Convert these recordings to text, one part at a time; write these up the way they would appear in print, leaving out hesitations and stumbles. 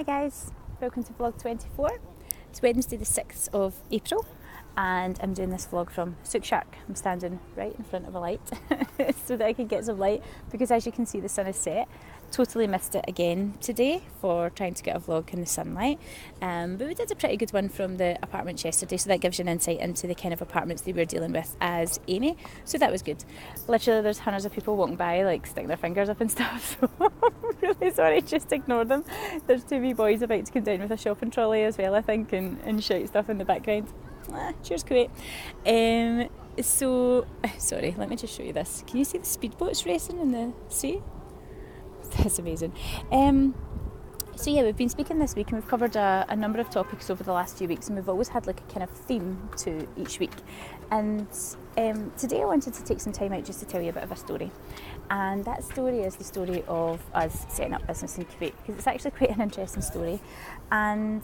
Hi guys, welcome to vlog 24. It's Wednesday the 6th of April and I'm doing this vlog from Sook Shark. I'm standing right in front of a light so that I can get some light because as you can see the sun is set. Totally missed it again today for trying to get a vlog in the sunlight, but we did a pretty good one from the apartments yesterday, so that gives you an insight into the kind of apartments that we're dealing with as Amy, so that was good. Literally there's hundreds of people walking by like sticking their fingers up and stuff, so I'm really sorry, just ignore them. There's two wee boys about to come down with a shopping trolley as well I think and shout stuff in the background. Cheers Kuwait. So sorry, let me just show you this. Can you see the speedboats racing in the sea? That's amazing. So yeah, we've been speaking this week and we've covered a number of topics over the last few weeks, and we've always had like a kind of theme to each week. And today I wanted to take some time out just to tell you a bit of a story. And that story is the story of us setting up business in Kuwait, because it's actually quite an interesting story, and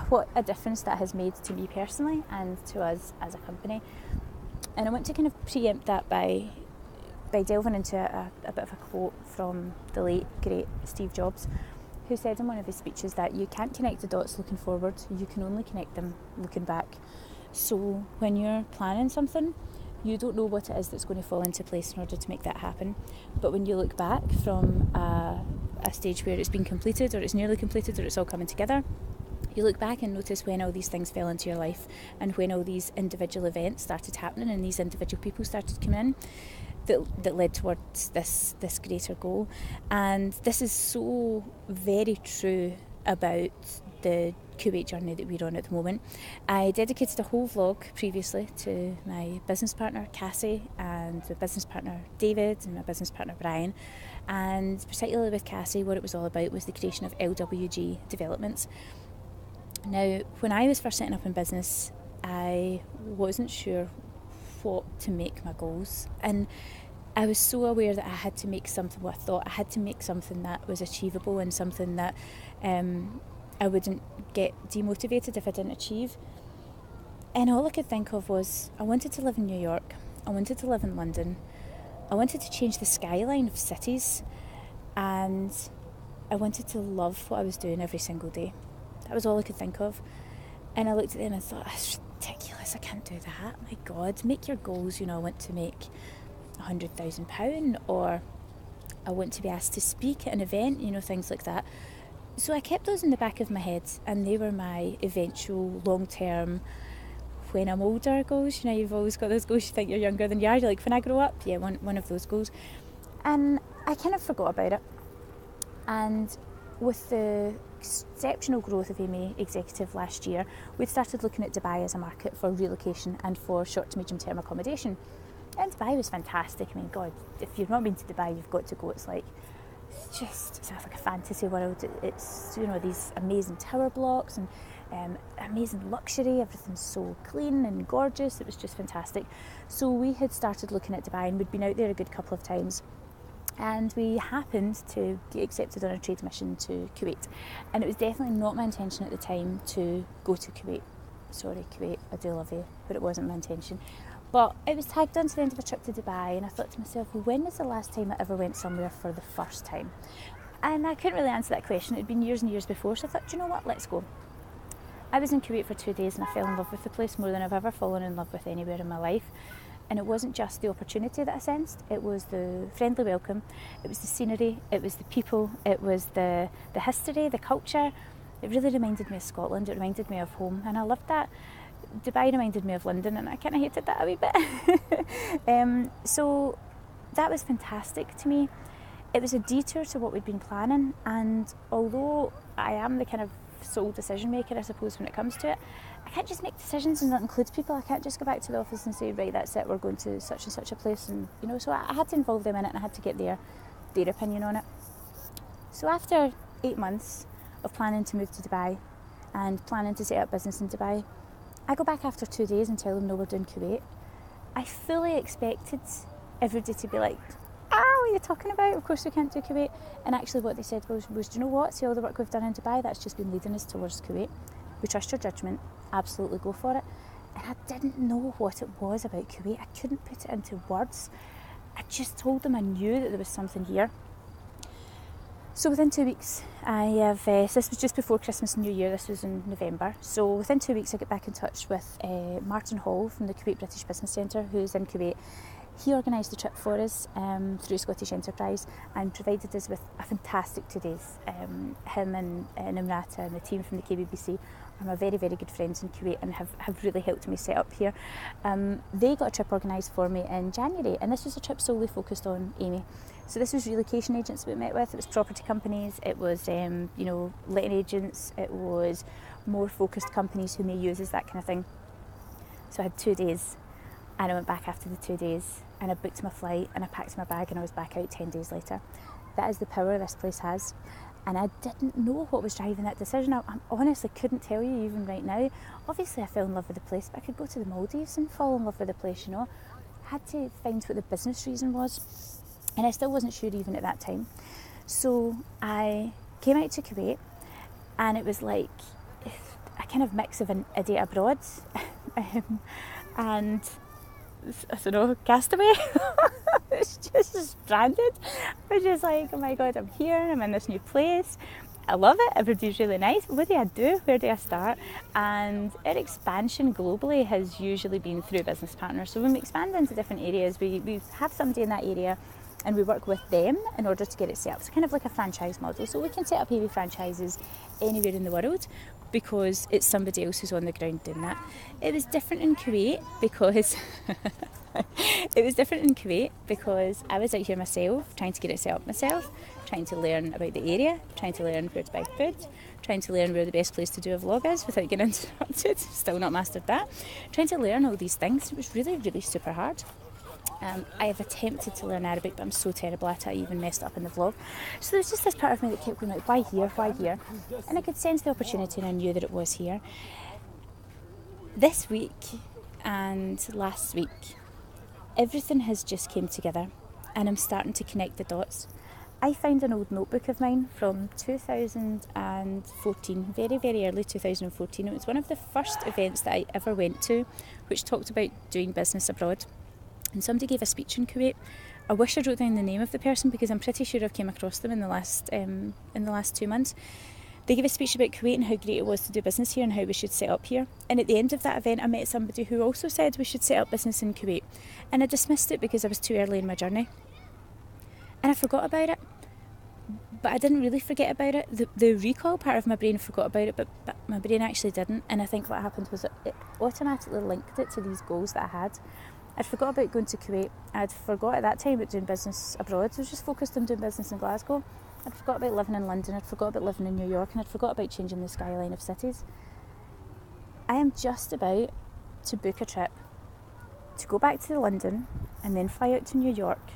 what a difference that has made to me personally and to us as a company. And I want to kind of preempt that by delving into a bit of a quote from the late, great Steve Jobs, who said in one of his speeches that you can't connect the dots looking forward, you can only connect them looking back. So when you're planning something, you don't know what it is that's going to fall into place in order to make that happen. But when you look back from a stage where it's been completed, or it's nearly completed, or it's all coming together, you look back and notice when all these things fell into your life and when all these individual events started happening and these individual people started coming in that led towards this greater goal. And this is so very true about the Kuwait journey that we're on at the moment. I dedicated a whole vlog previously to my business partner Cassie and my business partner David and my business partner Brian, and particularly with Cassie, what it was all about was the creation of LWG developments. Now, when I was first setting up in business, I wasn't sure what to make my goals, and I was so aware that I had to make something, what I thought I had to make something that was achievable and something that I wouldn't get demotivated if I didn't achieve. And all I could think of was I wanted to live in New York, I wanted to live in London, I wanted to change the skyline of cities, and I wanted to love what I was doing every single day. That was all I could think of. And I looked at them and thought, that's ridiculous, I can't do that. My God, make your goals, I want to make £100,000, or I want to be asked to speak at an event, things like that. So I kept those in the back of my head, and they were my eventual long-term, when I'm older goals. You've always got those goals, you think you're younger than you are, you're like, when I grow up, yeah, one of those goals. And I kind of forgot about it. And with the exceptional growth of Amy Executive last year, we'd started looking at Dubai as a market for relocation and for short to medium term accommodation. And Dubai was fantastic. I mean, God, if you've not been to Dubai, you've got to go. It's like a fantasy world. It's these amazing tower blocks and amazing luxury. Everything's so clean and gorgeous. It was just fantastic. So we had started looking at Dubai, and we'd been out there a good couple of times. And we happened to get accepted on a trade mission to Kuwait. And it was definitely not my intention at the time to go to Kuwait. Sorry, Kuwait, I do love you, but it wasn't my intention. But it was tagged on to the end of a trip to Dubai, and I thought to myself, well, when was the last time I ever went somewhere for the first time? And I couldn't really answer that question. It had been years and years before, so I thought, do you know what, let's go. I was in Kuwait for 2 days and I fell in love with the place more than I've ever fallen in love with anywhere in my life. And it wasn't just the opportunity that I sensed, it was the friendly welcome, it was the scenery, it was the people, it was the history, the culture. It really reminded me of Scotland, it reminded me of home, and I loved that. Dubai reminded me of London, and I kind of hated that a wee bit. So that was fantastic to me. It was a detour to what we'd been planning, and although I am the kind of sole decision maker, I suppose, when it comes to it, I can't just make decisions and that includes people. I can't just go back to the office and say, right, that's it, we're going to such and such a place, and so I had to involve them in it, and I had to get their opinion on it. So after 8 months of planning to move to Dubai and planning to set up business in Dubai, I go back after 2 days and tell them, no, we're doing Kuwait. I fully expected everybody to be like, what are you talking about? Of course we can't do Kuwait. And actually what they said was, do you know what? See all the work we've done in Dubai, that's just been leading us towards Kuwait. We trust your judgment, absolutely go for it. And I didn't know what it was about Kuwait. I couldn't put it into words. I just told them I knew that there was something here. So within 2 weeks, I have, so this was just before Christmas and New Year, this was in November. So within 2 weeks I get back in touch with Martin Hall from the Kuwait British Business Centre, who's in Kuwait. He organised the trip for us through Scottish Enterprise and provided us with a fantastic 2 days. Him and Nimrata and the team from the KBBC are my very, very good friends in Kuwait and have really helped me set up here. They got a trip organised for me in January, and this was a trip solely focused on Amy. So this was relocation agents that we met with, it was property companies, it was letting agents, it was more focused companies who may use us, that kind of thing. So I had 2 days. And I went back after the 2 days and I booked my flight and I packed my bag and I was back out 10 days later. That is the power this place has. And I didn't know what was driving that decision. I honestly couldn't tell you even right now. Obviously I fell in love with the place, but I could go to the Maldives and fall in love with the place, I had to find what the business reason was. And I still wasn't sure even at that time. So I came out to Kuwait and it was like a kind of mix of a day abroad and I don't know, castaway. It's just stranded. I was just like, oh my god, I'm here, I'm in this new place. I love it, everybody's really nice. What do I do? Where do I start? And our expansion globally has usually been through business partners. So when we expand into different areas, we have somebody in that area and we work with them in order to get it set up. It's kind of like a franchise model. So we can set up AV franchises anywhere in the world because it's somebody else who's on the ground doing that. It was different in Kuwait because I was out here myself, trying to get it set up myself, trying to learn about the area, trying to learn where to buy food, trying to learn where the best place to do a vlog is without getting interrupted, still not mastered that, trying to learn all these things. It was really, really super hard. I have attempted to learn Arabic, but I'm so terrible at it, I even messed up in the vlog. So there was just this part of me that kept going like, why here? And I could sense the opportunity and I knew that it was here. This week and last week, everything has just came together and I'm starting to connect the dots. I found an old notebook of mine from 2014, very, very early 2014. It was one of the first events that I ever went to, which talked about doing business abroad. And somebody gave a speech in Kuwait. I wish I wrote down the name of the person because I'm pretty sure I've came across them in the last 2 months. They gave a speech about Kuwait and how great it was to do business here and how we should set up here. And at the end of that event, I met somebody who also said we should set up business in Kuwait. And I dismissed it because I was too early in my journey. And I forgot about it. But I didn't really forget about it. The recall part of my brain forgot about it, but my brain actually didn't. And I think what happened was it automatically linked it to these goals that I had. I'd forgot about going to Kuwait. I'd forgot at that time about doing business abroad. I was just focused on doing business in Glasgow. I'd forgot about living in London. I'd forgot about living in New York. And I'd forgot about changing the skyline of cities. I am just about to book a trip to go back to London and then fly out to New York,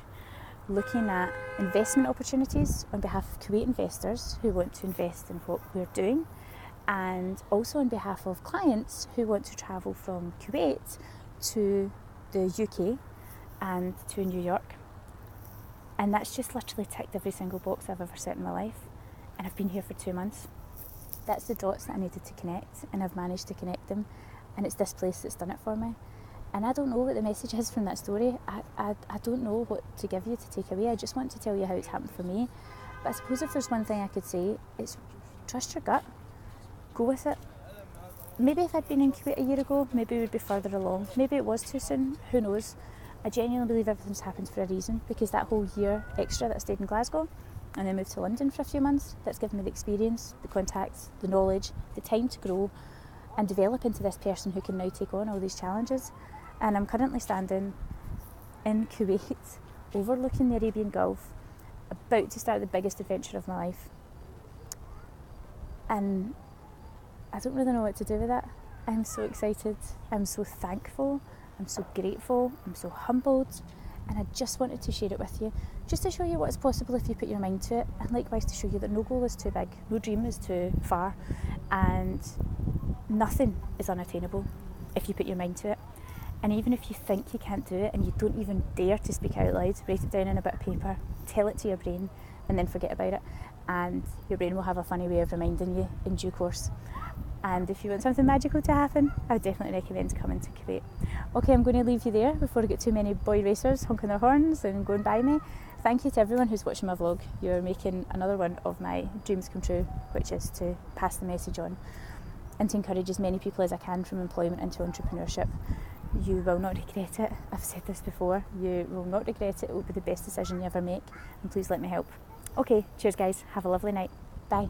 looking at investment opportunities on behalf of Kuwait investors who want to invest in what we're doing, and also on behalf of clients who want to travel from Kuwait to the UK and to New York. And that's just literally ticked every single box I've ever set in my life, and I've been here for 2 months. That's the dots that I needed to connect, and I've managed to connect them, and it's this place that's done it for me. And I don't know what the message is from that story. I don't know what to give you to take away. I just want to tell you how it's happened for me. But I suppose if there's one thing I could say, it's trust your gut, go with it. Maybe if I'd been in Kuwait a year ago, maybe we'd be further along. Maybe it was too soon, who knows. I genuinely believe everything's happened for a reason, because that whole year extra that I stayed in Glasgow and then moved to London for a few months, that's given me the experience, the contacts, the knowledge, the time to grow and develop into this person who can now take on all these challenges. And I'm currently standing in Kuwait, overlooking the Arabian Gulf, about to start the biggest adventure of my life. And I don't really know what to do with that. I'm so excited, I'm so thankful, I'm so grateful, I'm so humbled, and I just wanted to share it with you, just to show you what is possible if you put your mind to it, and likewise to show you that no goal is too big, no dream is too far, and nothing is unattainable if you put your mind to it. And even if you think you can't do it and you don't even dare to speak out loud, write it down on a bit of paper, tell it to your brain, and then forget about it. And your brain will have a funny way of reminding you in due course. And if you want something magical to happen, I would definitely recommend coming to Kuwait. Okay, I'm going to leave you there before I get too many boy racers honking their horns and going by me. thank you to everyone who's watching my vlog. You're making another one of my dreams come true, which is to pass the message on and to encourage as many people as I can from employment into entrepreneurship. You will not regret it. I've said this before. You will not regret it. It will be the best decision you ever make, and please let me help. Okay, cheers guys. Have a lovely night. Bye.